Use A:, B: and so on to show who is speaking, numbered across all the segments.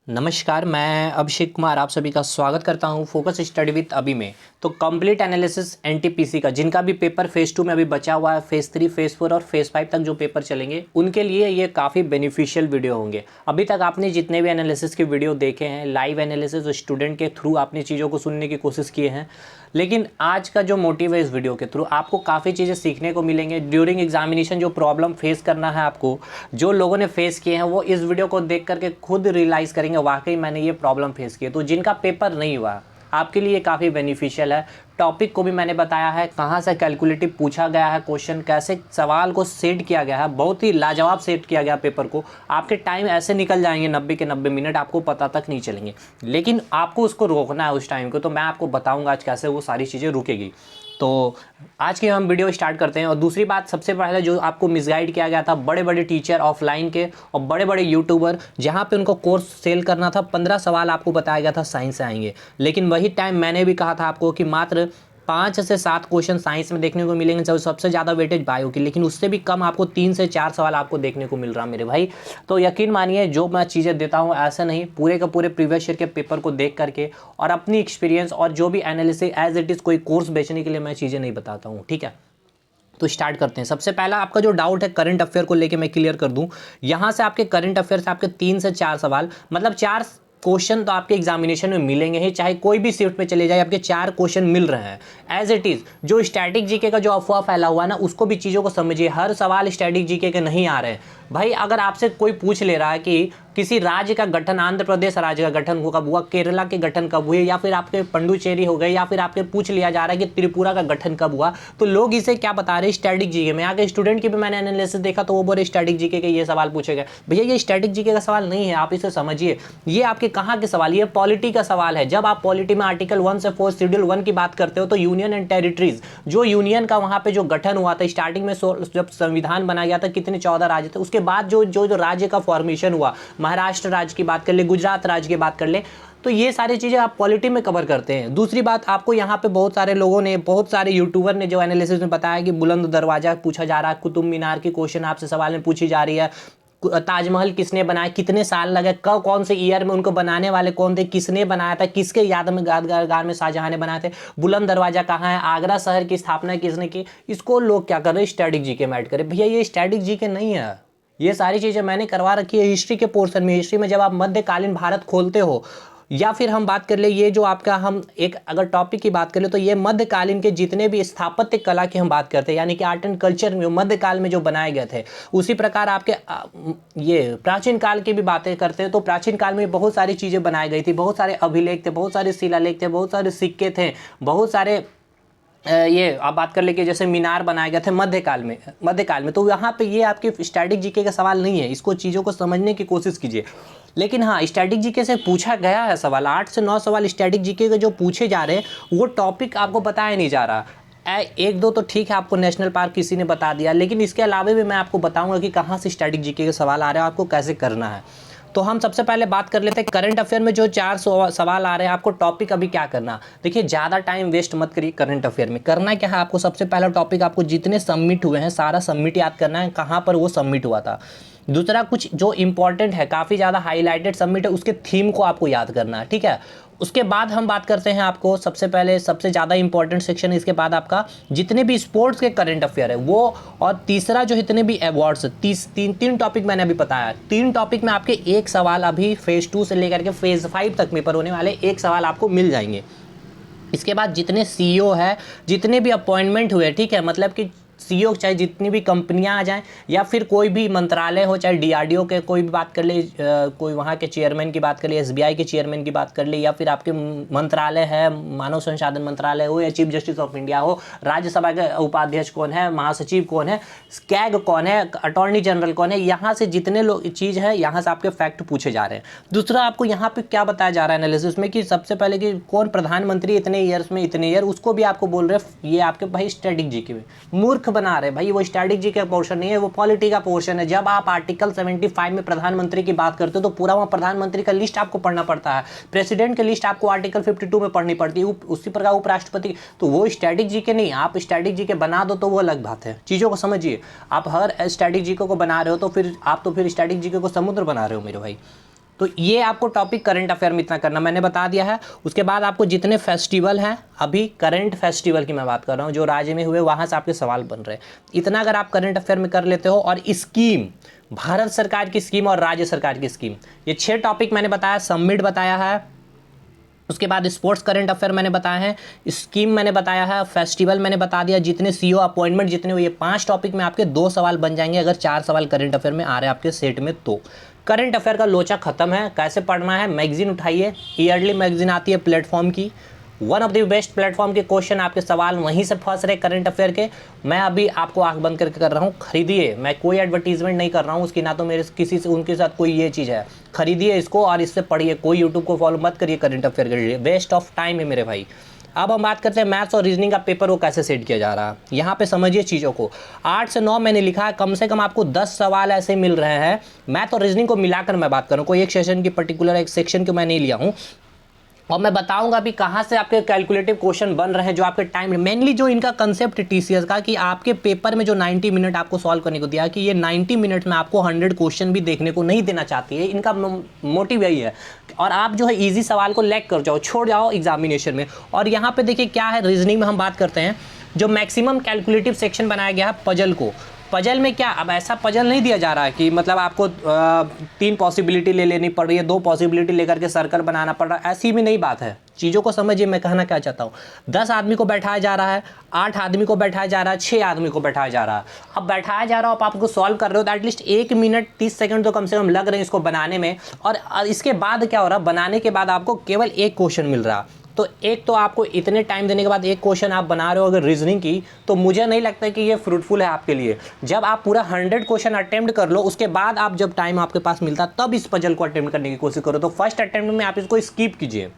A: नमस्कार, मैं अभिषेक कुमार आप सभी का स्वागत करता हूं फोकस स्टडी विद अभी में। तो कंप्लीट एनालिसिस एनटीपीसी का जिनका भी पेपर फेज़ 2 में अभी बचा हुआ है, फेज़ 3, फेज़ 4 और फेज़ 5 तक जो पेपर चलेंगे उनके लिए ये काफ़ी बेनिफिशियल वीडियो होंगे। अभी तक आपने जितने भी एनालिसिस के वीडियो देखे हैं, लाइव एनालिसिस स्टूडेंट के थ्रू आपने चीज़ों को सुनने की कोशिश किए हैं, लेकिन आज का जो मोटिव है इस वीडियो के थ्रू आपको काफ़ी चीज़ें सीखने को मिलेंगे। ड्यूरिंग एग्जामिनेशन जो प्रॉब्लम फेस करना है आपको, जो लोगों ने फेस किए हैं वो इस वीडियो को देख करके खुद रियलाइज़ करेंगे वाकई मैंने ये प्रॉब्लम फेस की है। तो जिनका पेपर नहीं हुआ आपके लिए काफ़ी बेनिफिशियल है। टॉपिक को भी मैंने बताया है, कहाँ से कैलकुलेटिव पूछा गया है क्वेश्चन, कैसे सवाल को सेट किया गया है, बहुत ही लाजवाब सेट किया गया पेपर को। आपके टाइम ऐसे निकल जाएंगे 90 के 90 मिनट, आपको पता तक नहीं चलेंगे, लेकिन आपको उसको रोकना है उस टाइम को। तो मैं आपको बताऊंगा आज कैसे वो सारी चीज़ें रुकेगी। तो आज की हम वीडियो स्टार्ट करते हैं। और दूसरी बात, सबसे पहले जो आपको मिसगाइड किया गया था बड़े बड़े टीचर ऑफलाइन के और बड़े बड़े यूट्यूबर, जहाँ पे उनको कोर्स सेल करना था, 15 सवाल आपको बताया गया था साइंस से आएंगे, लेकिन वही टाइम मैंने भी कहा था आपको कि मात्र 5 से 7 क्वेश्चन साइंस में देखने को मिलेंगे, जब सबसे ज़्यादा वेटेज बायो की, लेकिन उससे भी कम आपको 3 से 4 सवाल आपको देखने को मिल रहा मेरे भाई। तो यकीन मानिए जो मैं चीज़ें देता हूँ ऐसा नहीं, पूरे का पूरे प्रीवियस ईयर के पेपर को देख करके और अपनी एक्सपीरियंस और जो भी एनालिसिस एज इट इज़ कोई कोर्स बेचने के लिए मैं चीज़ें नहीं बताता हूँ, ठीक है। तो स्टार्ट करते हैं। सबसे पहला आपका जो डाउट है करंट अफेयर को लेके मैं क्लियर कर दूं। यहाँ से आपके करंट अफेयर से आपके 3 से 4 सवाल, मतलब 4 क्वेश्चन तो आपके एग्जामिनेशन में मिलेंगे ही, चाहे कोई भी शिफ्ट में चले जाए आपके 4 क्वेश्चन मिल रहे हैं एज इट इज़। जो स्टैटिक जीके का जो अफवाह फैला हुआ है ना, उसको भी चीज़ों को समझिए। हर सवाल स्टैटिक जीके के नहीं आ रहे हैं भाई। अगर आपसे कोई पूछ ले रहा है कि किसी राज्य का गठन, आंध्र प्रदेश राज्य का गठन कब हुआ, केरला के गठन कब हुए, या फिर आपके पंडुचेरी हो गए, या फिर आपके पूछ लिया जा रहा है कि त्रिपुरा का गठन कब हुआ, तो लोग इसे क्या बता रहे हैं, स्टैटिक जीके में। आगे स्टूडेंट की भी मैंने एनालिसिस देखा तो वो बोले स्टैटिक जीके के ये सवाल पूछे गए। भैया ये स्टैटिक जीके का सवाल नहीं है, आप इसे समझिए। ये आपके कहाँ के सवाल, ये पॉलिटी का सवाल है। जब आप पॉलिटी में आर्टिकल 1 से 4 शेड्यूल 1 की बात करते हो तो यूनियन एंड टेरिटरीज, जो यूनियन का वहाँ पे जो गठन हुआ था स्टार्टिंग में, जब संविधान बनाया गया था, कितने 14 राज्य थे। उसके बाद जो राज्य का फॉर्मेशन हुआ, महाराष्ट्र राज्य की बात कर ले, गुजरात राज्य की बात कर ले, तो ये सारी चीज़ें आप पॉलिटी में कवर करते हैं। दूसरी बात, आपको यहाँ पे बहुत सारे लोगों ने, बहुत सारे यूट्यूबर ने जो एनालिसिस में बताया कि बुलंद दरवाजा पूछा जा रहा है, कुतुब मीनार की क्वेश्चन आपसे सवाल में पूछी जा रही है, ताजमहल किसने बनाया, कितने साल लगे, कब, कौन से ईयर में, उनको बनाने वाले कौन थे, किसने बनाया था, किसके याद में यादगार में शाहजहां ने बनाए थे, बुलंद दरवाजा कहाँ है, आगरा शहर की स्थापना किसने की। इसको लोग क्या कर रहे हैं, स्टैटिक जीके में ऐड करें। भैया ये स्टैटिक जीके नहीं है, ये सारी चीज़ें मैंने करवा रखी है हिस्ट्री के पोर्शन में। हिस्ट्री में जब आप मध्यकालीन भारत खोलते हो, या फिर हम बात कर ले, ये जो आपका, हम एक अगर टॉपिक की बात करें तो ये मध्यकालीन के जितने भी स्थापत्य कला की हम बात करते हैं, यानी कि आर्ट एंड कल्चर में मध्यकाल में जो बनाए गए थे, उसी प्रकार आपके ये प्राचीन काल की भी बातें करते हैं तो प्राचीन काल में बहुत सारी चीज़ें बनाई गई थी, बहुत सारे अभिलेख थे, बहुत सारे शिलालेख थे, बहुत सारे सिक्के थे, बहुत सारे ये आप बात कर ले कि जैसे मीनार बनाए गए थे मध्यकाल में। तो यहाँ पे ये आपके स्टैटिक जीके का सवाल नहीं है, इसको चीज़ों को समझने की कोशिश कीजिए। लेकिन हाँ, स्टैटिक जीके से पूछा गया है सवाल, 8 से 9 सवाल स्टैटिक जीके के जो पूछे जा रहे हैं वो टॉपिक आपको बताया नहीं जा रहा। एक दो तो ठीक है, आपको नेशनल पार्क किसी ने बता दिया, लेकिन इसके अलावा भी मैं आपको बताऊंगा कि कहाँ से स्टैटिक जीके के सवाल आ रहे हैं, आपको कैसे करना है। तो हम सबसे पहले बात कर लेते हैं करंट अफेयर में जो 4 सवाल आ रहे हैं। आपको टॉपिक अभी क्या करना, देखिए ज़्यादा टाइम वेस्ट मत करिए। करंट अफेयर में करना क्या है, आपको सबसे पहला टॉपिक, आपको जितने सबमिट हुए हैं सारा सबमिट याद करना है, कहाँ पर वो सबमिट हुआ था। दूसरा, कुछ जो इंपॉर्टेंट है, काफ़ी ज़्यादा हाईलाइटेड सबमिट है, उसके थीम को आपको याद करना है, ठीक है। उसके बाद हम बात करते हैं, आपको सबसे पहले सबसे ज़्यादा इंपॉर्टेंट सेक्शन है, इसके बाद आपका जितने भी स्पोर्ट्स के करंट अफेयर है वो, और तीसरा जो जितने भी अवार्ड्स, तीन टॉपिक मैंने अभी बताया। 3 टॉपिक में आपके एक सवाल अभी फेज़ 2 से लेकर के फेज़ 5 तक पेपर होने वाले, एक सवाल आपको मिल जाएंगे। इसके बाद जितने सीईओ है, जितने भी अपॉइंटमेंट हुए, ठीक है, मतलब कि सीईओ चाहे जितनी भी कंपनियां आ जाएं, या फिर कोई भी मंत्रालय हो, चाहे डीआरडीओ के कोई भी बात कर ले, कोई वहाँ के चेयरमैन की बात कर ले, एसबीआई के चेयरमैन की बात कर ले, या फिर आपके मंत्रालय है, मानव संसाधन मंत्रालय हो, या चीफ जस्टिस ऑफ इंडिया हो, राज्यसभा के उपाध्यक्ष कौन है, महासचिव कौन है, कैग कौन है, अटॉर्नी जनरल कौन है, यहाँ से जितने लोग चीज़ है, यहाँ से आपके फैक्ट पूछे जा रहे हैं। दूसरा, आपको यहाँ पे क्या बताया जा रहा है एनालिसिस में कि सबसे पहले कि कौन प्रधानमंत्री इतने ईयर्स में, इतने ईयर, उसको भी आपको बोल रहे हैं ये आपके भाई स्टैटिक जीके में मूर्ख बना रहे भाई। वो स्टैटिक जीके का पोर्शन नहीं है, वो पॉलिटी का पोर्शन है। जब आप आर्टिकल 75 में प्रधानमंत्री की बात करते हो तो पूरा वहाँ प्रधानमंत्री का लिस्ट आपको पढ़ना पड़ता है, प्रेसिडेंट की लिस्ट आपको आर्टिकल 52 में पढ़नी पड़ती है, उसी प्रकार उपराष्ट्रपति। तो वो स्टैटिक जीके नहीं, आप स्टैटिक जीके बना दो तो वो अलग बात है। चीज़ों को समझिए, आप हर स्टैटिक जीके को बना रहे हो तो फिर आप तो फिर स्टैटिक जीके को समुद्र बना रहे हो मेरे भाई। तो ये आपको टॉपिक करंट अफेयर में इतना करना मैंने बता दिया है। उसके बाद आपको जितने फेस्टिवल हैं, अभी करंट फेस्टिवल की मैं बात कर रहा हूँ, जो राज्य में हुए वहाँ से आपके सवाल बन रहे हैं, इतना अगर आप करंट अफेयर में कर लेते हो, और स्कीम, भारत सरकार की स्कीम और राज्य सरकार की स्कीम, ये 6 टॉपिक मैंने बताया, सबमिट बताया है, उसके बाद स्पोर्ट्स करंट अफेयर मैंने बताया है, स्कीम मैंने बताया है, फेस्टिवल मैंने बता दिया, जितने सीईओ अपॉइंटमेंट जितने हुए, ये 5 टॉपिक में आपके 2 सवाल बन जाएंगे अगर 4 सवाल करंट अफेयर में आ रहे हैं आपके सेट में। तो करंट अफेयर का लोचा खत्म है। कैसे पढ़ना है, मैगजीन उठाइए, ईयरली मैगजीन आती है प्लेटफॉर्म की, one of the best platform के क्वेश्चन, आपके सवाल वहीं से फंस रहे करंट अफेयर के। मैं अभी आपको आंख बंद करके कर रहा हूँ, खरीदिए, मैं कोई एडवर्टीजमेंट नहीं कर रहा हूँ उसकी, ना तो मेरे किसी से उनके साथ कोई ये चीज़ है, खरीदिए इसको और इससे पढ़िए, कोई यूट्यूब को फॉलो मत करिए करंट अफेयर के लिए, वेस्ट ऑफ टाइम है मेरे भाई। अब हम बात करते हैं मैथ्स और रीजनिंग का पेपर वो कैसे सेट किया जा रहा है। यहाँ पे समझिए चीज़ों को, 8 से 9 मैंने लिखा है, कम से कम आपको 10 सवाल ऐसे मिल रहे हैं। मैथ और रीजनिंग को मिलाकर मैं बात कर रहा हूँ, कोई एक सेशन की पर्टिकुलर एक सेक्शन को मैं नहीं लिया हूँ, और मैं बताऊंगा अभी कहाँ से आपके कैलकुलेटिव क्वेश्चन बन रहे हैं जो आपके टाइम, मेनली जो इनका कंसेप्ट टीसीएस का, कि आपके पेपर में जो 90 मिनट आपको सॉल्व करने को दिया कि ये 90 मिनट में आपको 100 क्वेश्चन भी देखने को नहीं देना चाहती है, इनका मोटिव यही है। और आप जो है इजी सवाल को लैग कर जाओ, छोड़ जाओ एग्जामिनेशन में। और यहाँ पे देखिए क्या है, रीजनिंग में हम बात करते हैं, जो मैक्सिमम कैलकुलेटिव सेक्शन बनाया गया है पजल को। पजल में क्या, अब ऐसा पजल नहीं दिया जा रहा है कि मतलब आपको 3 पॉसिबिलिटी ले लेनी पड़ रही है, 2 पॉसिबिलिटी लेकर के सर्कल बनाना पड़ रहा है, ऐसी भी नहीं बात है। चीज़ों को समझिए मैं कहना क्या चाहता हूँ। 10 आदमी को बैठाया जा रहा है, 8 आदमी को बैठाया जा रहा है, 6 आदमी को बैठाया जा रहा है। अब बैठाया जा रहा हो, आप आपको सॉल्व कर रहे हो, तो एटलीस्ट 1 मिनट 30 सेकंड तो कम से कम लग रहे हैं इसको बनाने में। और इसके बाद क्या हो रहा है, बनाने के बाद आपको केवल 1 क्वेश्चन मिल रहा है। तो एक तो आपको इतने टाइम देने के बाद 1 क्वेश्चन आप बना रहे हो अगर रीजनिंग की, तो मुझे नहीं लगता कि ये फ्रूटफुल है आपके लिए। जब आप पूरा 100 क्वेश्चन अटेम्प्ट कर लो, उसके बाद आप जब टाइम आपके पास मिलता तब इस पजल को अटेम्प्ट करने की कोशिश करो। तो फर्स्ट अटेम्प्ट में आप इसको स्किप कीजिए,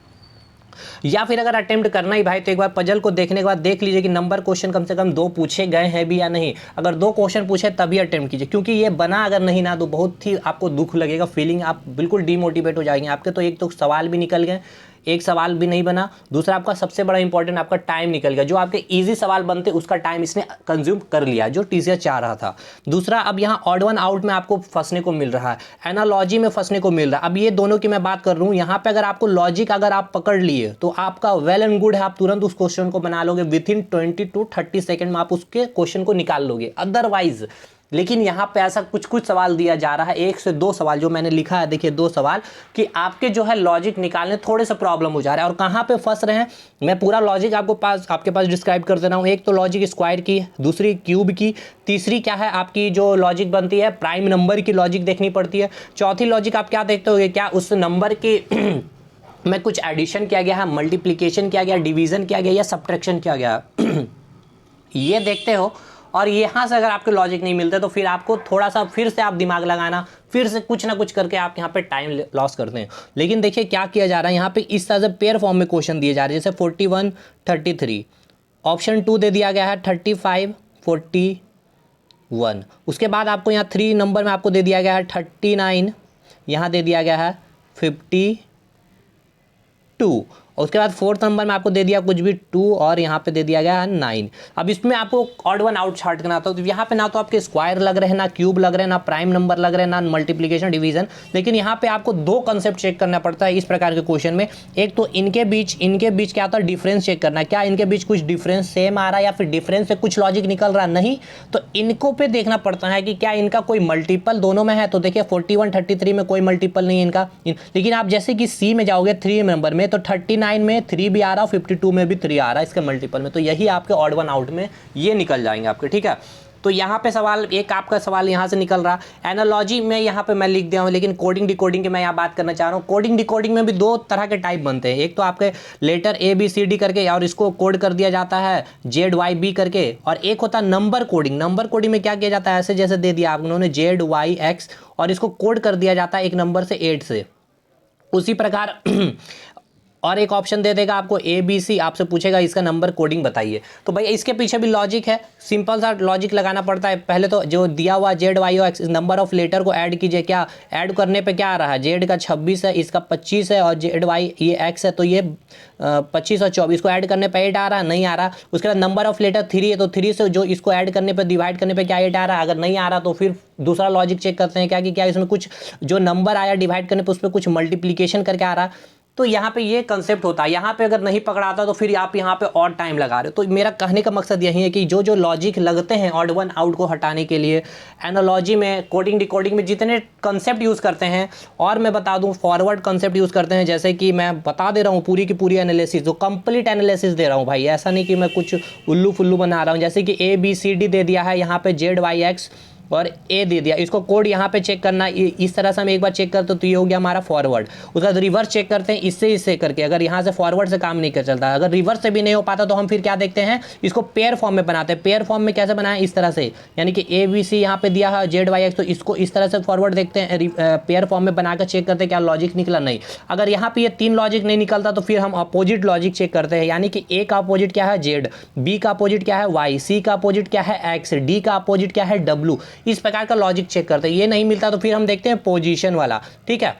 A: या फिर अगर अटेम्प्ट करना ही भाई तो एक बार पजल को देखने के बाद देख लीजिए कि नंबर क्वेश्चन कम से कम 2 पूछे गए हैं भी या नहीं। अगर 2 क्वेश्चन पूछे तभी अटेम्प्ट कीजिए, क्योंकि ये बना अगर नहीं ना तो बहुत ही आपको दुख लगेगा, फीलिंग, आप बिल्कुल डीमोटिवेट हो जाएंगे। आपके तो एक तो सवाल भी निकल गए, एक सवाल भी नहीं बना, दूसरा आपका सबसे बड़ा इंपॉर्टेंट आपका टाइम निकल गया। जो आपके इजी सवाल बनते उसका टाइम इसने कंज्यूम कर लिया जो टीसीएस चाह रहा था। दूसरा, अब यहाँ ऑड वन आउट में आपको फंसने को मिल रहा है, एनालॉजी में फंसने को मिल रहा है। अब ये दोनों की मैं बात कर रहा हूँ, यहाँ पे अगर आपको लॉजिक अगर आप पकड़ लिए तो आपका वेल एंड गुड है, आप तुरंत उस क्वेश्चन को बना लोगे, विद इन 20 to 30 सेकेंड में आप उसके क्वेश्चन को निकाल लोगे। अदरवाइज लेकिन यहाँ पे ऐसा कुछ सवाल दिया जा रहा है, 1 से 2 सवाल जो मैंने लिखा है, देखिए 2 सवाल, कि आपके जो है लॉजिक निकालने थोड़े से प्रॉब्लम हो जा रहा है। और कहाँ पे फंस रहे हैं, मैं पूरा लॉजिक आपके पास डिस्क्राइब कर दे रहा हूँ। एक तो लॉजिक स्क्वायर की, दूसरी क्यूब की, तीसरी क्या है आपकी जो लॉजिक बनती है प्राइम नंबर की लॉजिक देखनी पड़ती है। चौथी लॉजिक आप क्या देखते हो, क्या उस नंबर के में कुछ एडिशन किया गया है, मल्टीप्लीकेशन किया गया, डिवीजन किया गया या सब्ट्रैक्शन किया गया ये देखते हो। और यहाँ से अगर आपके लॉजिक नहीं मिलते तो फिर आपको थोड़ा सा फिर से आप दिमाग लगाना, फिर से कुछ ना कुछ करके आप यहाँ पे टाइम लॉस करते हैं। लेकिन देखिए क्या किया जा रहा है, यहाँ पे इस तरह से पेयर फॉर्म में क्वेश्चन दिए जा रहे हैं, जैसे 41 33, ऑप्शन 2 दे दिया गया है 35 41, उसके बाद आपको यहाँ 3 नंबर में आपको दे दिया गया है 39, यहाँ दे दिया गया है 52, और उसके बाद 4th नंबर में आपको दे दिया कुछ भी 2 और यहाँ पे दे दिया गया है 9। अब इसमें आपको ऑड वन आउट चार्ट करना था, तो यहाँ पे ना तो आपके स्क्वायर लग रहे हैं, ना क्यूब लग रहे हैं, ना प्राइम नंबर लग रहे हैं, ना मल्टीप्लिकेशन डिवीजन। लेकिन यहाँ पे आपको 2 कंसेप्ट चेक करना पड़ता है इस प्रकार के क्वेश्चन में। एक तो इनके बीच क्या होता है, डिफरेंस चेक करना है, क्या इनके बीच कुछ डिफरेंस सेम आ रहा है या फिर डिफरेंस से कुछ लॉजिक निकल रहा नहीं, तो इनको पे देखना पड़ता है कि क्या इनका कोई मल्टीपल दोनों में है। तो देखिए 41 33 में कोई मल्टीपल नहीं है इनका, लेकिन आप जैसे कि सी में जाओगे 3 नंबर में, तो 39 में 3 भी आ रहा है, 52 में भी 3 आ रहा है इसके मल्टीपल में, तो यही आपके ऑड वन आउट में ये निकल जाएंगे आपके, ठीक है। तो यहाँ पे सवाल एक आपका सवाल यहाँ से निकल रहा। एनालॉजी में यहाँ पे मैं लिख दिया हूँ, लेकिन कोडिंग डिकोडिंग के मैं यहाँ बात करना चाह रहा हूँ। कोडिंग डिकोडिंग में भी 2 तरह के टाइप बनते हैं, एक तो आपके लेटर ABCD करके और इसको कोड कर दिया जाता है ZYB करके, और एक होता है नंबर कोडिंग। नंबर कोडिंग में क्या किया जाता है, ऐसे जैसे दे दिया आप उन्होंने ZYX और इसको कोड कर दिया जाता है एक नंबर से 8 से। उसी प्रकार और एक ऑप्शन दे देगा आपको ABC, आपसे पूछेगा इसका नंबर कोडिंग बताइए। तो भाई इसके पीछे भी लॉजिक है, सिंपल सा लॉजिक लगाना पड़ता है। पहले तो जो दिया हुआ ZYO नंबर ऑफ लेटर को ऐड कीजिए, क्या ऐड करने पे क्या आ रहा है, Z का 26 है, इसका 25 है और ZY ये X है, तो ये 25 और 24 को ऐड करने पे 8 आ रहा है, नहीं आ रहा। उसके बाद नंबर ऑफ लेटर 3 है, तो 3 से जो इसको ऐड करने पे डिवाइड करने पे क्या 8 आ रहा है, अगर नहीं आ रहा तो फिर दूसरा लॉजिक चेक करते हैं क्या कि क्या इसमें कुछ जो नंबर आया डिवाइड करने पे उस पर कुछ मल्टीप्लीकेशन करके आ रहा है। तो यहाँ पे ये कंसेप्ट होता है, यहाँ पे अगर नहीं पकड़ाता तो फिर आप यहाँ पे और टाइम लगा रहे हो। तो मेरा कहने का मकसद यही है कि जो जो लॉजिक लगते हैं ऑड वन आउट को हटाने के लिए, एनालॉजी में, कोडिंग डिकोडिंग में जितने कंसेप्ट यूज़ करते हैं, और मैं बता दूँ फॉरवर्ड कंसेप्ट यूज़ करते हैं, जैसे कि मैं बता दे रहा हूँ पूरी की पूरी एनालिसिस, जो कंप्लीट एनालिसिस दे रहा हूँ भाई, ऐसा नहीं कि मैं कुछ उल्लू फुल्लू बना रहा हूँ। जैसे कि ABCD दे दिया है, यहाँ पे ZYX और ए दे दिया, इसको कोड यहाँ पे चेक करना, इस तरह से हम एक बार चेक करते तो ये हो गया हमारा फॉरवर्ड। उसका रिवर्स चेक करते हैं इससे करके, अगर यहाँ से फॉरवर्ड से काम नहीं कर चलता, अगर रिवर्स से भी नहीं हो पाता तो हम फिर क्या देखते हैं, इसको पेयर फॉर्म में बनाते हैं। पेयर फॉर्म में कैसे बनाएं, इस तरह से, यानी कि ABC यहाँ पे दिया है ZYX, तो इसको इस तरह से फॉरवर्ड देखते हैं, पेयर फॉर्म में बनाकर चेक करते हैं क्या लॉजिक निकला, नहीं। अगर यहाँ पे ये 3 लॉजिक नहीं निकलता तो फिर हम अपोजिट लॉजिक चेक करते हैं, यानी कि A का अपोजिट क्या है Z, B का अपोजिट क्या है Y, C का अपोजिट क्या है X, D का अपोजिट क्या है W। इस प्रकार का लॉजिक चेक करते हैं। ये नहीं मिलता तो फिर हम देखते हैं पोजीशन वाला, ठीक है।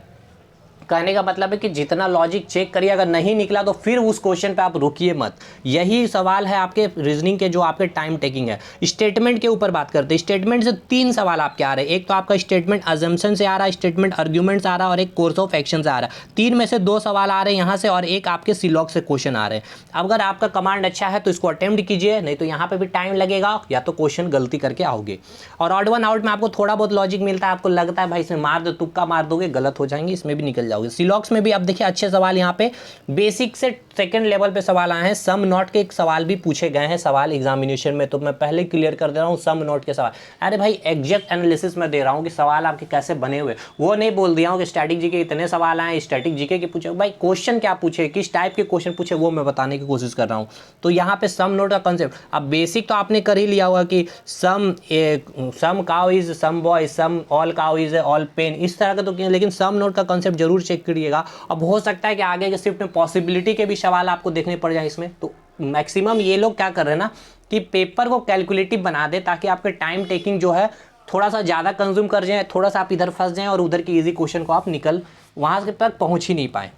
A: कहने का मतलब है कि जितना लॉजिक चेक करिए, अगर नहीं निकला तो फिर उस क्वेश्चन पे आप रुकिए मत। यही सवाल है आपके रीजनिंग के, जो आपके टाइम टेकिंग है। स्टेटमेंट के ऊपर बात करते हैं। स्टेटमेंट से 3 सवाल आपके आ रहे हैं, एक तो आपका स्टेटमेंट अजम्पशन से आ रहा है, स्टेटमेंट आर्ग्यूमेंट से आ रहा है, और एक कोर्स ऑफ एक्शन से आ रहा है। 3 में से 2 सवाल आ रहे हैं यहाँ से, और एक आपके सिलॉग से क्वेश्चन आ रहे हैं। अगर आपका कमांड अच्छा है तो इसको अटेम्प्ट कीजिए, नहीं तो यहाँ पे भी टाइम लगेगा, या तो क्वेश्चन गलती करके आओगे। और ऑड वन आउट में आपको थोड़ा बहुत लॉजिक मिलता है, आपको लगता है भाई इसमें मार दो, तुक्का मार दोगे, गलत हो जाएंगे, इसमें भी निकल जाओगे। सिलॉग्स में भी अब देखिए अच्छे सवाल यहाँ पे बेसिक से सेकंड लेवल पे सवाल आए हैं। सम नॉट के एक सवाल भी पूछे गए हैं सवाल एग्जामिनेशन में, तो मैं पहले क्लियर कर दे रहा हूँ सम नॉट के सवाल। अरे भाई एग्जैक्ट एनालिसिस में दे रहा हूँ कि सवाल आपके कैसे बने हुए, वो नहीं बोल दिया हूँ कि स्टैटिक जीके इतने सवाल आए, स्टैटिक जीके के पूछे। भाई क्वेश्चन क्या पूछे, किस टाइप के क्वेश्चन पूछे, वो मैं बताने की कोशिश कर रहा हूँ। तो यहाँ पे सम नॉट का कंसेप्ट अब बेसिक तो आपने कर ही लिया होगा कि some cow is some boy, some all cow is all pen, इस तरह का तो किया, लेकिन सम नॉट का कंसेप्ट जरूर चेक करिएगा। अब हो सकता है कि आगे के शिफ्ट में पॉसिबिलिटी के भी सवाल आपको देखने पड़ जाए इसमें। तो मैक्सिमम ये लोग क्या कर रहे हैं ना कि पेपर को कैलकुलेटिव बना दे, ताकि आपके टाइम टेकिंग जो है थोड़ा सा ज़्यादा कंज्यूम कर जाए, थोड़ा सा आप इधर फंस जाएं और उधर की इजी क्वेश्चन को आप निकल वहाँ तक पहुँच ही नहीं पाए।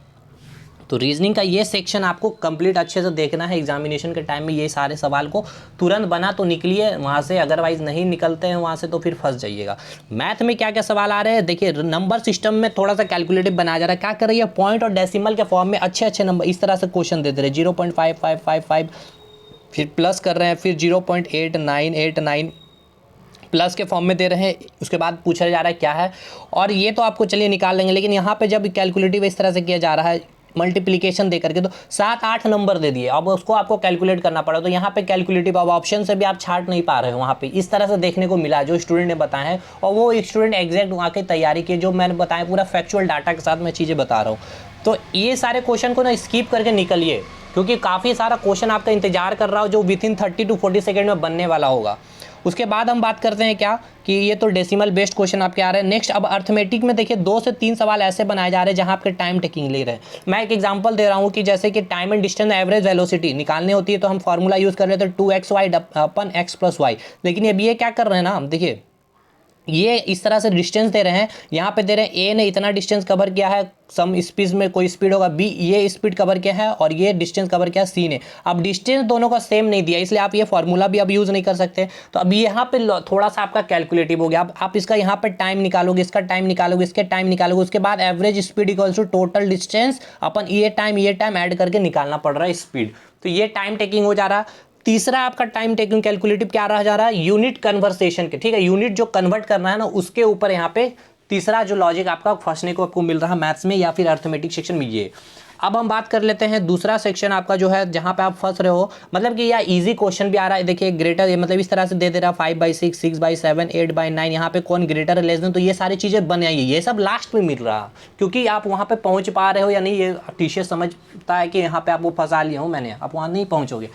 A: तो रीजनिंग का ये सेक्शन आपको कंप्लीट अच्छे से देखना है। एग्जामिनेशन के टाइम में ये सारे सवाल को तुरंत बना तो निकलिए वहाँ से, अदरवाइज नहीं निकलते हैं वहाँ से तो फिर फंस जाइएगा। मैथ में क्या क्या सवाल आ रहे हैं देखिए, नंबर सिस्टम में थोड़ा सा कैलकुलेटिव बनाया जा रहा है। क्या कर रही है, पॉइंट और डेसिमल के फॉर्म में अच्छे अच्छे नंबर इस तरह से क्वेश्चन दे रहे हैं, 0.5555, फिर प्लस कर रहे हैं, फिर 0.8989 प्लस के फॉर्म में दे रहे हैं, उसके बाद पूछा जा रहा है क्या है, और ये तो आपको चलिए निकाल लेंगे। लेकिन यहाँ पे जब कैलकुलेटिव इस तरह से किया जा रहा है मल्टीप्लिकेशन दे करके, तो 7-8 नंबर दे दिए, अब उसको आपको कैलकुलेट करना पड़ा। तो यहाँ पे कैलकुलेटिव अब ऑप्शन से भी आप छाट नहीं पा रहे हो, वहाँ पे इस तरह से देखने को मिला जो स्टूडेंट ने बताया है, और वो स्टूडेंट एग्जैक्ट वहाँ की तैयारी की, जो मैंने बताया पूरा फैक्चुअल डाटा के साथ मैं चीज़ें बता रहा हूँ। तो ये सारे क्वेश्चन को ना स्किप करके निकलिए, क्योंकि काफ़ी सारा क्वेश्चन आपका इंतजार कर रहा हो जो विथिन 30 to 40 सेकेंड में बनने वाला होगा। उसके बाद हम बात करते हैं क्या कि ये तो डेसिमल बेस्ड क्वेश्चन आपके आ रहे हैं। नेक्स्ट अब अर्थमेटिक में देखिए 2 से 3 सवाल ऐसे बनाए जा रहे हैं जहां आपके टाइम टेकिंग ले रहे हैं। मैं एक एग्जांपल दे रहा हूं कि जैसे कि time and distance average velocity निकालनी होती है तो हम फॉर्मूला यूज़ कर लेते हैं 2xy अपन x + y। लेकिन अब ये क्या कर रहे हैं ना, देखिए ये इस तरह से डिस्टेंस दे रहे हैं, यहाँ पे दे रहे हैं ए ने इतना डिस्टेंस कवर किया है, सम स्पीड में कोई स्पीड होगा, बी ये स्पीड कवर किया है, और ये डिस्टेंस कवर किया सी ने। अब डिस्टेंस दोनों का सेम नहीं दिया, इसलिए आप ये फॉर्मूला भी अब यूज़ नहीं कर सकते। तो अब यहाँ पे थोड़ा सा आपका कैलकुलेटिव हो गया। अब आप इसका यहाँ पे टाइम निकालोगे, इसका टाइम निकालोगे, इसके टाइम निकालोगे, उसके बाद average speed equals to total distance अपन ये टाइम ऐड करके निकालना पड़ रहा है स्पीड। तो ये टाइम टेकिंग हो जा रहा है। तीसरा आपका टाइम टेकिंग कैलकुलेटिव क्या रहा जा रहा है, यूनिट कन्वर्सेशन के, ठीक है, यूनिट जो कन्वर्ट करना है ना उसके ऊपर यहाँ पे तीसरा जो लॉजिक आपका फंसने को आपको मिल रहा है मैथ्स में या फिर अर्थमेटिक सेक्शन में ये। अब हम बात कर लेते हैं दूसरा सेक्शन आपका जो है जहाँ पे आप फंस रहे हो, मतलब कि यह इजी क्वेश्चन भी आ रहा है। देखिए ग्रेटर, मतलब इस तरह से दे रहा 5/6, 6/7, 8/9, यहाँ पे कौन ग्रेटर लेस देन, तो ये सारी चीज़ें बन आई, ये सब लास्ट में मिल रहा, क्योंकि आप वहाँ पे पहुँच पा रहे हो या नहीं ये टीचर समझता है कि यहाँ पे आपको फंसा लिया हूँ मैंने, आप वहाँ नहीं पहुँचोगे।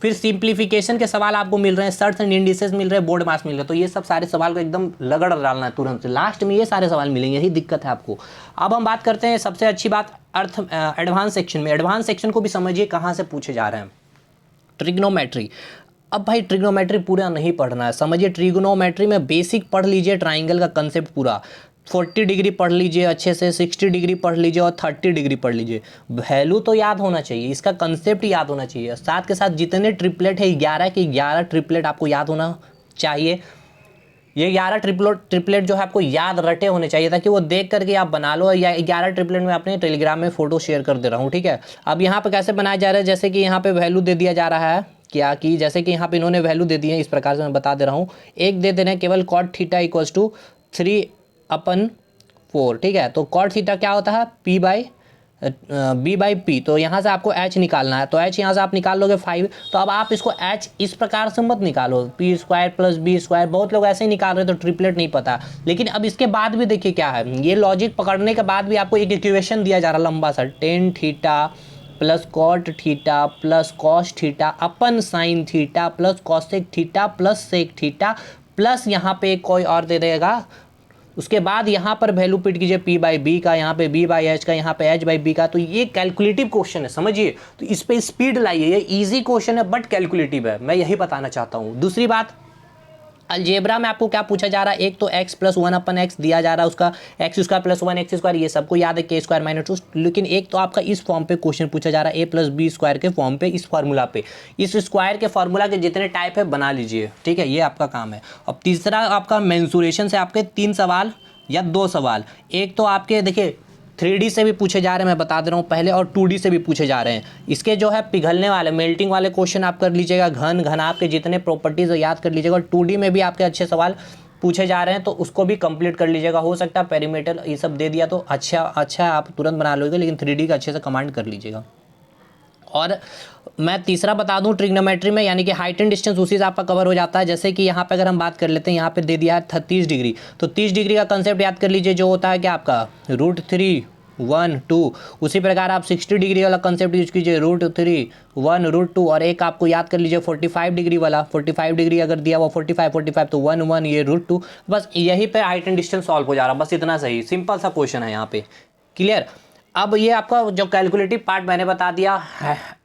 A: फिर सिंप्लीफिकेशन के सवाल आपको मिल रहे हैं, सर्ट्स एंड इंडिसेस मिल रहे हैं, बोर्ड मास मिल रहे हैं। तो ये सब सारे सवाल को एकदम लगड़ डालना है तुरंत से, लास्ट में ये सारे सवाल मिलेंगे, यही दिक्कत है आपको। अब हम बात करते हैं सबसे अच्छी बात एडवांस सेक्शन में। एडवांस सेक्शन को भी समझिए कहाँ से पूछे जा रहे हैं। ट्रिग्नोमेट्री। अब भाई ट्रिग्नोमेट्री पूरा नहीं पढ़ना है, समझिए ट्रिग्नोमेट्री में बेसिक पढ़ लीजिए, ट्राइंगल का कंसेप्ट पूरा 40 डिग्री पढ़ लीजिए अच्छे से, 60 डिग्री पढ़ लीजिए और 30 डिग्री पढ़ लीजिए। वैल्यू तो याद होना चाहिए, इसका कंसेप्ट याद होना चाहिए, साथ के साथ जितने ट्रिपलेट है 11 के 11 ट्रिपलेट आपको याद होना चाहिए। ये 11 ट्रिपलेट जो है आपको याद रटे होने चाहिए, ताकि वो देख करके आप बना लो। या 11 ट्रिपलेट में अपने टेलीग्राम में फोटो शेयर कर दे रहा हूँ, ठीक है। अब यहाँ पे कैसे बनाया जा रहा है, जैसे कि यहाँ पे वैल्यू दे दिया जा रहा है क्या कि जैसे कि यहाँ पे इन्होंने वैल्यू दे दी है, इस प्रकार से मैं बता दे रहा हूँ। एक दे रहे हैं केवल cot थीटा इक्वल्स टू 3/4, ठीक है। तो cot थीटा क्या होता है, b/p। तो यहाँ से आपको h निकालना है, तो h यहाँ से आप निकाल लोगे 5। तो अब आप इसको h इस प्रकार से मत निकालो, p² + b²। बहुत लोग ऐसे ही निकाल रहे, तो ट्रिपलेट नहीं पता। लेकिन अब इसके बाद भी देखिए क्या है, ये लॉजिक पकड़ने के बाद भी आपको एक इक्वेशन दिया जा रहा है लंबा सा, tan theta plus cot theta plus cos theta अपन sin theta plus cosec theta plus sec theta plus यहाँ पे कोई और दे देगा। उसके बाद यहाँ पर वैल्यू पिट कीजिए p/b का, यहाँ पे b/h का, यहाँ पे h/b का। तो ये कैलकुलेटिव क्वेश्चन है, समझिए। तो इस पे स्पीड लाइए, ये इजी क्वेश्चन है बट कैलकुलेटिव है, मैं यही बताना चाहता हूँ। दूसरी बात, अलजेब्रा में आपको क्या पूछा जा रहा है, एक तो x + 1/x दिया जा रहा है, उसका x² + 1x², ये सबको याद है, k² - 2। लेकिन एक तो आपका इस फॉर्म पे क्वेश्चन पूछा जा रहा है, a + b² के फॉर्म पे, इस फार्मूला पे। इस स्क्वायर के फार्मूला के जितने टाइप है बना लीजिए, ठीक है, ये आपका काम है। अब तीसरा आपका मेंसुरेशन से आपके 3 सवाल या 2 सवाल, एक तो आपके देखिए 3D से भी पूछे जा रहे हैं, मैं बता दे रहा हूँ पहले, और 2D से भी पूछे जा रहे हैं। इसके जो है पिघलने वाले, मेल्टिंग वाले क्वेश्चन आप कर लीजिएगा, घनाभ के जितने प्रॉपर्टीज याद कर लीजिएगा। 2D में भी आपके अच्छे सवाल पूछे जा रहे हैं, तो उसको भी कंप्लीट कर लीजिएगा। हो सकता है पेरीमीटर ये सब दे दिया तो अच्छा आप तुरंत बना लोगे, लेकिन 3D का अच्छे से कमांड कर लीजिएगा। और मैं तीसरा बता दूं, ट्रिग्नोमेट्री में यानी कि हाइट एंड डिस्टेंस उसी से आपका कवर हो जाता है। जैसे कि यहाँ पे अगर हम बात कर लेते हैं, यहाँ पे दे दिया है 30 डिग्री, तो 30 डिग्री का कंसेप्ट याद कर लीजिए, जो होता है कि आपका √3 1 2। उसी प्रकार आप 60 डिग्री वाला कंसेप्ट यूज कीजिए, √3 1 √2। और एक आपको याद कर लीजिए 45 डिग्री वाला, 45 डिग्री अगर दिया हुआ 45 तो 1 1 ये √2। बस यहीं पे हाइट एंड डिस्टेंस सॉल्व हो जा रहा है, बस इतना सही, सिंपल सा क्वेश्चन है यहाँ पे, क्लियर। अब ये आपका जो कैलकुलेटिव पार्ट मैंने बता दिया,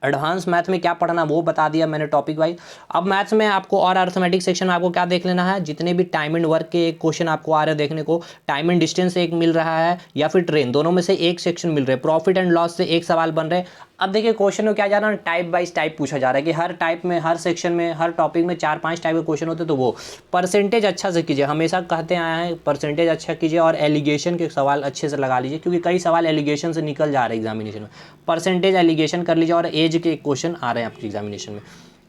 A: एडवांस मैथ में क्या पढ़ना वो बता दिया मैंने टॉपिक वाइज। अब मैथ्स में आपको और अर्थमेटिक सेक्शन में आपको क्या देख लेना है, जितने भी टाइम एंड वर्क के एक क्वेश्चन आपको आ रहे हैं देखने को, टाइम एंड डिस्टेंस से एक मिल रहा है या फिर ट्रेन, दोनों में से एक सेक्शन मिल रहे हैं, प्रॉफिट एंड लॉस से एक सवाल बन रहे हैं। अब देखिए क्वेश्चन में क्या जा रहा है, टाइप वाइज टाइप पूछा जा रहा है कि हर टाइप में, हर सेक्शन में, हर टॉपिक में 4-5 टाइप के क्वेश्चन होते हैं। तो वो परसेंटेज अच्छा से कीजिए, हमेशा कहते आए हैं परसेंटेज अच्छा कीजिए, और एलिगेशन के सवाल अच्छे से लगा लीजिए, क्योंकि कई सवाल एलिगेशन से निकल जा रहे हैं एग्जामिनेशन में। परसेंटेज एलिगेशन कर लीजिए, और एज के क्वेश्चन आ रहे हैं आपके एग्जामिनेशन में।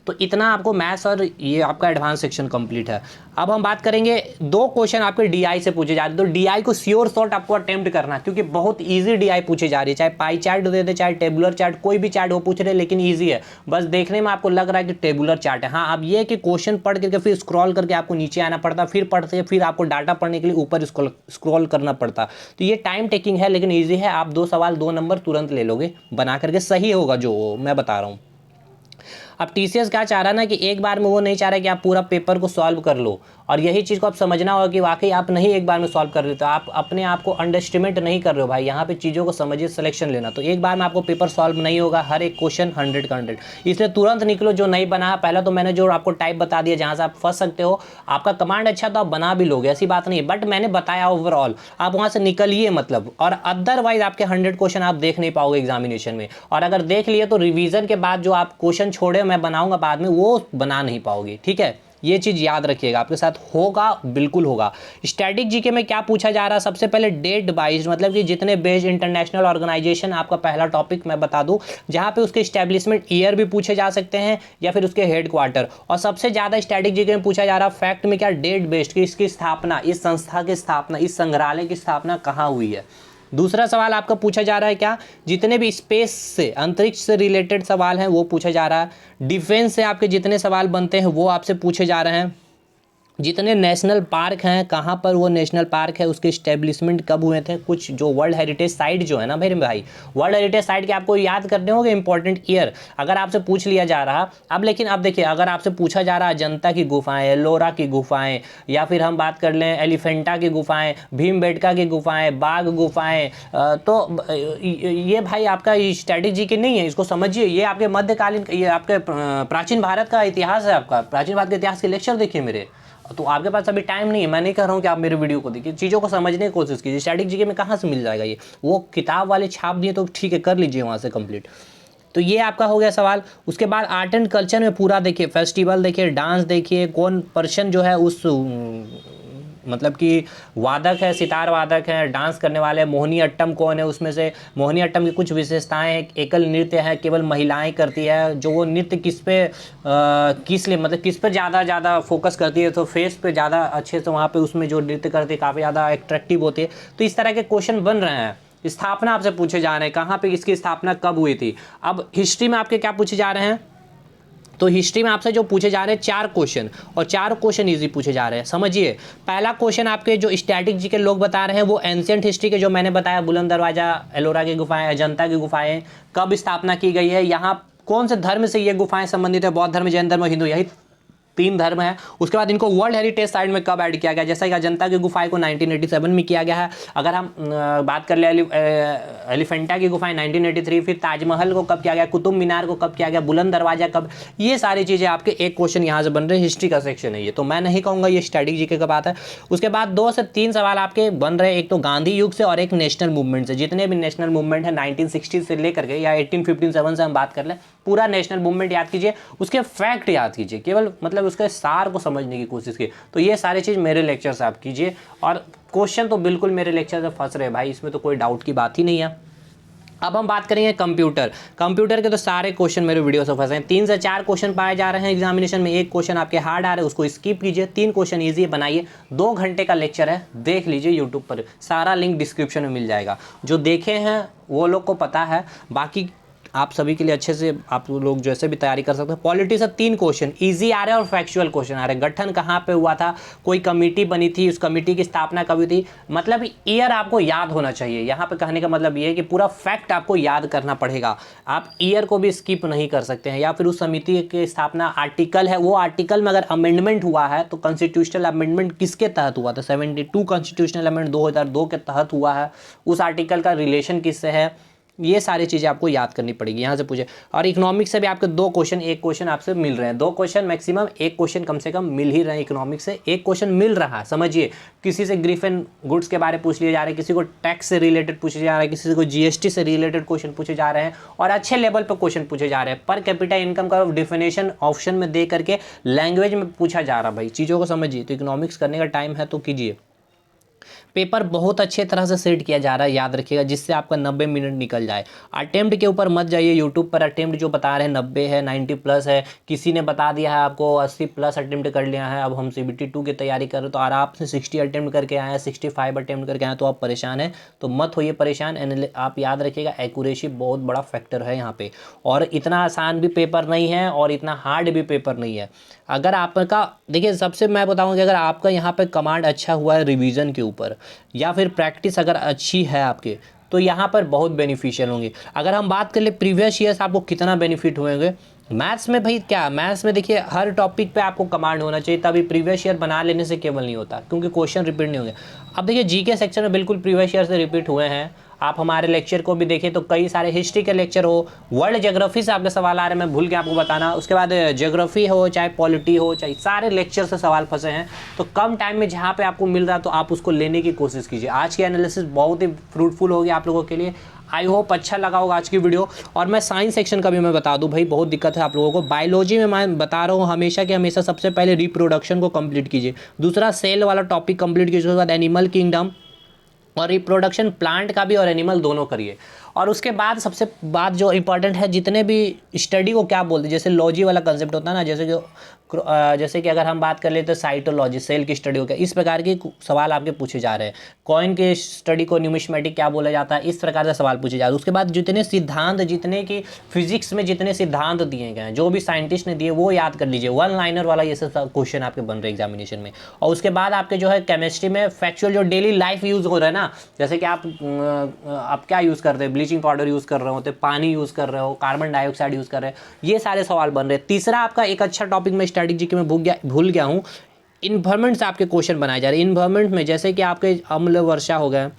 A: तो इतना आपको मैथ्स और ये आपका एडवांस सेक्शन कंप्लीट है। अब हम बात करेंगे, 2 क्वेश्चन आपके डीआई से पूछे जा रहे हैं, तो डीआई को श्योर शॉट आपको अटेम्प्ट करना है, क्योंकि बहुत इजी डीआई पूछे जा रही है। चाहे पाई चार्ट दे दे, चाहे टेबुलर चार्ट, कोई भी चार्ट वो पूछ रहे हैं, लेकिन ईजी है। बस देखने में आपको लग रहा है कि टेबुलर चार्ट है। हाँ, अब ये कि क्वेश्चन पढ़ करके फिर स्क्रॉल करके आपको नीचे आना पड़ता, फिर पढ़ते फिर आपको डाटा पढ़ने के लिए ऊपर स्क्रॉल करना पड़ता। तो ये टाइम टेकिंग है, लेकिन ईजी है। आप 2 सवाल 2 नंबर तुरंत ले लोगे बना करके, सही होगा जो मैं बता रहा हूँ। अब टीसीएस क्या चाह रहा है ना, कि एक बार में वो नहीं चाह रहा है कि आप पूरा पेपर को सॉल्व कर लो, और यही चीज़ को आप समझना होगा कि वाकई आप नहीं एक बार में सॉल्व कर लेते, आप अपने आप को अंडरएस्टिमेट नहीं कर रहे हो भाई। यहाँ पे चीज़ों को समझिए, सिलेक्शन लेना, तो एक बार में आपको पेपर सॉल्व नहीं होगा, हर एक क्वेश्चन 100 का 100। इसलिए तुरंत निकलो, जो नहीं बना है पहले तो मैंने जो आपको टाइप बता दिया जहाँ से आप फंस सकते हो। आपका कमांड अच्छा तो आप बना भी लोगे, ऐसी बात नहीं है, बट मैंने बताया ओवरऑल, आप वहाँ से निकलिए मतलब। और अदरवाइज आपके 100 क्वेश्चन आप देख नहीं पाओगे एग्जामिनेशन में, और अगर देख लिए तो रिवीजन के बाद जो आप क्वेश्चन छोड़े मैं बनाऊंगा बाद में, वो बना नहीं पाओगे, ठीक है। ये चीज़ याद रखिएगा, आपके साथ होगा, बिल्कुल होगा। स्टैटिक जीके में क्या पूछा जा रहा है, सबसे पहले डेट वाइज, मतलब कि जितने बेस्ड इंटरनेशनल ऑर्गेनाइजेशन, आपका पहला टॉपिक मैं बता दूं, जहां पे उसके इस्टेब्लिशमेंट ईयर भी पूछे जा सकते हैं या फिर उसके हेडक्वार्टर। और सबसे ज़्यादा स्टैटिक जीके में पूछा जा रहा है फैक्ट में क्या, डेट बेस्ड, कि इसकी स्थापना, इस संस्था की स्थापना, इस संग्रहालय की स्थापना कहाँ हुई है। दूसरा सवाल आपका पूछा जा रहा है क्या, जितने भी स्पेस से, अंतरिक्ष से रिलेटेड सवाल हैं वो पूछा जा रहा है। डिफेंस से आपके जितने सवाल बनते हैं वो आपसे पूछे जा रहे हैं। जितने नेशनल पार्क हैं, कहाँ पर वो नेशनल पार्क है, उसके इस्टेब्लिशमेंट कब हुए थे, कुछ जो वर्ल्ड हेरिटेज साइट जो है ना मेरे भाई, वर्ल्ड हेरिटेज साइट के आपको याद करने होंगे इंपॉर्टेंट ईयर, अगर आपसे पूछ लिया जा रहा अब। लेकिन अब देखिए, अगर आपसे पूछा जा रहा अजंता की गुफाएं, एलोरा की गुफाएं, या फिर हम बात कर लें एलिफेंटा की गुफाएं, भीमबेटका की गुफाएं, बाघ गुफाएं, तो ये भाई आपका स्ट्रैटेजी की नहीं है, इसको समझिए। ये आपके मध्यकालीन, ये आपके प्राचीन भारत का इतिहास है, आपका प्राचीन भारत के इतिहास के लेक्चर देखिए मेरे। तो आपके पास अभी टाइम नहीं है, मैं नहीं कह रहा हूँ कि आप मेरे वीडियो को देखिए, चीज़ों को समझने की कोशिश कीजिए। स्टैटिक जीके में कहाँ से मिल जाएगा ये, वो किताब वाले छाप दिए तो ठीक है, कर लीजिए वहाँ से कंप्लीट। तो ये आपका हो गया सवाल। उसके बाद आर्ट एंड कल्चर में पूरा देखिए, फेस्टिवल देखिए, डांस देखिए, कौन पर्सन जो है उस मतलब कि वादक है, सितार वादक है, डांस करने वाले, मोहिनी अट्टम कौन है, उसमें से मोहिनी अट्टम की कुछ विशेषताएं हैं, एकल नृत्य है, केवल महिलाएं करती है, जो वो नृत्य किस पे किस लिए मतलब किस पे ज़्यादा फोकस करती है, तो फेस पे ज़्यादा अच्छे से वहाँ पे उसमें जो नृत्य करती है काफ़ी ज़्यादा एट्रैक्टिव होती है। तो इस तरह के क्वेश्चन बन रहे हैं। स्थापना आपसे पूछे जा रहे हैं, कहाँ पे इसकी स्थापना कब हुई थी। अब हिस्ट्री में आपके क्या पूछे जा रहे हैं, तो हिस्ट्री में आपसे जो पूछे जा रहे हैं 4 क्वेश्चन, और 4 क्वेश्चन इजी पूछे जा रहे हैं। समझिए, पहला क्वेश्चन आपके जो स्टैटिक जी के लोग बता रहे हैं वो एंशिएंट हिस्ट्री के, जो मैंने बताया, बुलंद दरवाजा, एलोरा की गुफाएं, अजंता की गुफाएं कब स्थापना की गई है, यहाँ कौन से धर्म से ये गुफाएं संबंधित है, बौद्ध धर्म, जैन धर्म, हिंदू, यही 3 धर्म है। उसके बाद इनको वर्ल्ड हेरिटेज साइट में कब ऐड किया गया, जैसा कि अजंता की गुफाएं को 1987 में किया गया है। अगर हम बात कर ले एलिफेंटा की गुफाएं 1983, फिर ताजमहल को कब किया गया, कुतुब मीनार को कब किया गया, बुलंद दरवाजा कब, ये सारी चीज़ें आपके एक क्वेश्चन यहाँ से बन रहे हैं। हिस्ट्री का सेक्शन है ये, तो मैं नहीं कहूँगा ये स्टैटिक जीके का बात है। उसके बाद 2 से 3 सवाल आपके बन रहे हैं, एक तो गांधी युग से और एक नेशनल मूवमेंट से। जितने भी नेशनल मूवमेंट है 1960 से लेकर के या 1857 से हम बात कर लें, पूरा नेशनल मूवमेंट याद कीजिए, उसके फैक्ट याद कीजिए, केवल मतलब उसके सार को समझने की कोशिश की। तो ये सारी चीज़ मेरे लेक्चर से आप कीजिए, और क्वेश्चन तो बिल्कुल मेरे लेक्चर से फंस रहे भाई, इसमें तो कोई डाउट की बात ही नहीं है। अब हम बात करेंगे कंप्यूटर के, तो सारे क्वेश्चन मेरे वीडियो से फंसे हैं। 3 से 4 क्वेश्चन पाए जा रहे हैं एग्जामिनेशन में, एक क्वेश्चन आपके हार्ड आ रहे हैं, उसको स्किप कीजिए। 3 क्वेश्चन ईजी बनाइए। 2 घंटे का लेक्चर है, देख लीजिए यूट्यूब पर, सारा लिंक डिस्क्रिप्शन में मिल जाएगा। जो देखे हैं वो लोग को पता है, बाकी आप सभी के लिए अच्छे से आप लोग जैसे भी तैयारी कर सकते हैं। पॉलिटी से 3 क्वेश्चन ईजी आ रहे हैं और फैक्चुअल क्वेश्चन आ रहे हैं। गठन कहाँ पे हुआ था, कोई कमेटी बनी थी, उस कमेटी की स्थापना कब हुई थी, मतलब ईयर आपको याद होना चाहिए। यहाँ पे कहने का मतलब ये है कि पूरा फैक्ट आपको याद करना पड़ेगा, आप ईयर को भी स्किप नहीं कर सकते हैं। या फिर उस समिति की स्थापना आर्टिकल है, वो आर्टिकल में अगर अमेंडमेंट हुआ है तो कॉन्स्टिट्यूशनल अमेंडमेंट किसके तहत हुआ था, 72 कॉन्स्टिट्यूशनल अमेंडमेंट 2002 के तहत हुआ है, उस आर्टिकल का रिलेशन किससे है, ये सारी चीज़ें आपको याद करनी पड़ेगी, यहाँ से पूछे। और इकोनॉमिक्स से भी आपके 2 क्वेश्चन, एक क्वेश्चन आपसे मिल रहे हैं, 2 क्वेश्चन मैक्सिमम, एक क्वेश्चन कम से कम मिल ही रहे हैं। इकोनॉमिक्स से एक क्वेश्चन मिल रहा है, समझिए। किसी से ग्रिफिन गुड्स के बारे में पूछ लिए जा रहे हैं, किसी को टैक्स से रिलेटेड पूछे जा रहे हैं, किसी को जीएसटी से रिलेटेड क्वेश्चन पूछे जा रहे हैं, और अच्छे लेवल पर क्वेश्चन पूछे जा रहे हैं। पर कैपिटा इनकम का डिफिनेशन ऑप्शन में दे करके लैंग्वेज में पूछा जा रहा है भाई, चीज़ों को समझिए। तो इकोनॉमिक्स करने का टाइम है तो कीजिए। पेपर बहुत अच्छे तरह से सेट किया जा रहा है, याद रखिएगा, जिससे आपका 90 मिनट निकल जाए। अटेम्प्ट के ऊपर मत जाइए, यूट्यूब पर अटेम्प्ट जो बता रहे हैं 90 है, 90 प्लस है, किसी ने बता दिया है आपको 80 प्लस अटेम्प्ट कर लिया है। अब हम CBT 2 की तैयारी कर रहे तो आराम से 60 अटेम्प्ट करके आए हैं, 65 अटेम्प्ट करके आए, तो आप परेशान हैं तो मत होइए परेशान। आप याद रखिएगा, एक्यूरेसी बहुत बड़ा फैक्टर है यहाँ पे, और इतना आसान भी पेपर नहीं है और इतना हार्ड भी पेपर नहीं है। अगर आपका देखिए, सबसे मैं बताऊँगा कि अगर आपका यहाँ पे कमांड अच्छा हुआ है रिवीजन के ऊपर, या फिर प्रैक्टिस अगर अच्छी है आपके, तो यहाँ पर बहुत बेनिफिशियल होंगे। अगर हम बात कर ले प्रीवियस ईयर्स आपको कितना बेनिफिट होंगे मैथ्स में, भाई क्या मैथ्स में देखिए हर टॉपिक पे आपको कमांड होना चाहिए, तभी प्रीवियस ईयर बना लेने से केवल नहीं होता, क्योंकि क्वेश्चन रिपीट नहीं होंगे। अब देखिए जीके सेक्शन में बिल्कुल प्रीवियस ईयर से रिपीट हुए हैं। आप हमारे लेक्चर को भी देखें तो कई सारे हिस्ट्री के लेक्चर हो, वर्ल्ड ज्योग्राफी से आपके सवाल आ रहे हैं, मैं भूल गया आपको बताना। उसके बाद ज्योग्राफी हो, चाहे पॉलिटी हो, चाहे सारे लेक्चर से सवाल फंसे हैं। तो कम टाइम में जहाँ पे आपको मिल रहा है तो आप उसको लेने की कोशिश कीजिए। आज की एनालिसिस बहुत ही फ्रूटफुल होगी आप लोगों के लिए। आई होप अच्छा लगा होगा आज की वीडियो। और मैं साइंस सेक्शन का भी मैं बता दूं भाई, बहुत दिक्कत है आप लोगों को। बायोलॉजी में मैं बता रहा हूँ हमेशा कि हमेशा सबसे पहले रिप्रोडक्शन को कंप्लीट कीजिए, दूसरा सेल वाला टॉपिक कंप्लीट कीजिए, उसके बाद एनिमल किंगडम और रिप्रोडक्शन, प्लांट का भी और एनिमल दोनों करिए। और उसके बाद सबसे बात जो इंपॉर्टेंट है, जितने भी स्टडी को क्या बोलते हैं, जैसे लॉजी वाला कंसेप्ट होता है ना, जैसे कि अगर हम बात कर लेते हैं साइटोलॉजी, सेल की स्टडी हो गया, इस प्रकार के सवाल आपके पूछे जा रहे हैं। कॉइन के स्टडी को न्यूमिस्मेटिक क्या बोला जाता है, इस प्रकार से सवाल पूछे जा रहे हैं। उसके बाद जितने सिद्धांत, जितने की फिजिक्स में जितने सिद्धांत दिए गए हैं, जो भी साइंटिस्ट ने दिए वो याद कर लीजिए। वन लाइनर वाला ये सब क्वेश्चन आपके बन रहे हैं एग्जामिनेशन में। और उसके बाद आपके जो है केमिस्ट्री में फैक्चुअल जो डेली लाइफ यूज़ हो रहा है ना, जैसे कि आप क्या यूज़ कर रहे हैं, ब्लीचिंग पाउडर यूज़ कर रहे होते, पानी यूज़ कर रहे हो, कार्बन डाइऑक्साइड यूज़ कर रहे हैं, ये सारे सवाल बन रहे हैं। तीसरा आपका एक अच्छा टॉपिक में स्ट्रैटेजी की मैं भूल गया हूँ, इन्वायरमेंट से आपके क्वेश्चन बनाए जा रहे हैं। इन्वायरमेंट में जैसे कि आपके अम्ल वर्षा हो गए,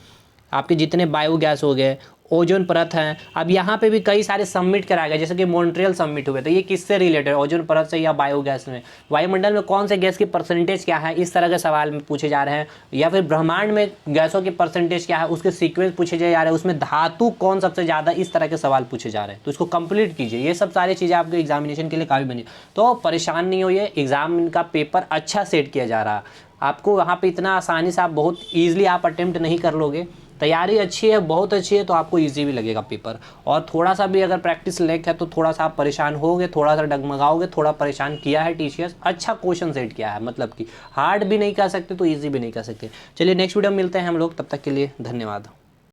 A: आपके जितने बायोगैस हो गए, ओजोन परत है। अब यहाँ पे भी कई सारे सबमिट कराए गए, जैसे कि मॉन्ट्रियल सबमिट हुए, तो ये किससे रिलेटेड है, ओजोन परत से या बायोगैस में। वायुमंडल में कौन से गैस की परसेंटेज क्या है, इस तरह के सवाल में पूछे जा रहे हैं। या फिर ब्रह्मांड में गैसों की परसेंटेज क्या है, उसके सीक्वेंस पूछे जा रहे हैं। उसमें धातु कौन सबसे ज़्यादा, इस तरह के सवाल पूछे जा रहे हैं। तो इसको कंप्लीट कीजिए, ये सब सारी चीज़ें आपके एग्जामिनेशन के लिए काफ़ी बनी। तो परेशान नहीं होइए, एग्जाम का पेपर अच्छा सेट किया जा रहा है आपको। वहाँ पे इतना आसानी से आप बहुत ईजिली आप अटेम्प्ट नहीं कर लोगे। तैयारी अच्छी है, बहुत अच्छी है, तो आपको इजी भी लगेगा पेपर। और थोड़ा सा भी अगर प्रैक्टिस लैक है तो थोड़ा सा आप परेशान होगे, थोड़ा सा डगमगाओगे, थोड़ा परेशान किया है टीचर्स, अच्छा क्वेश्चन सेट किया है, मतलब कि हार्ड भी नहीं कर सकते तो इजी भी नहीं कर सकते। चलिए नेक्स्ट वीडियो में मिलते हैं हम लोग, तब तक के लिए धन्यवाद।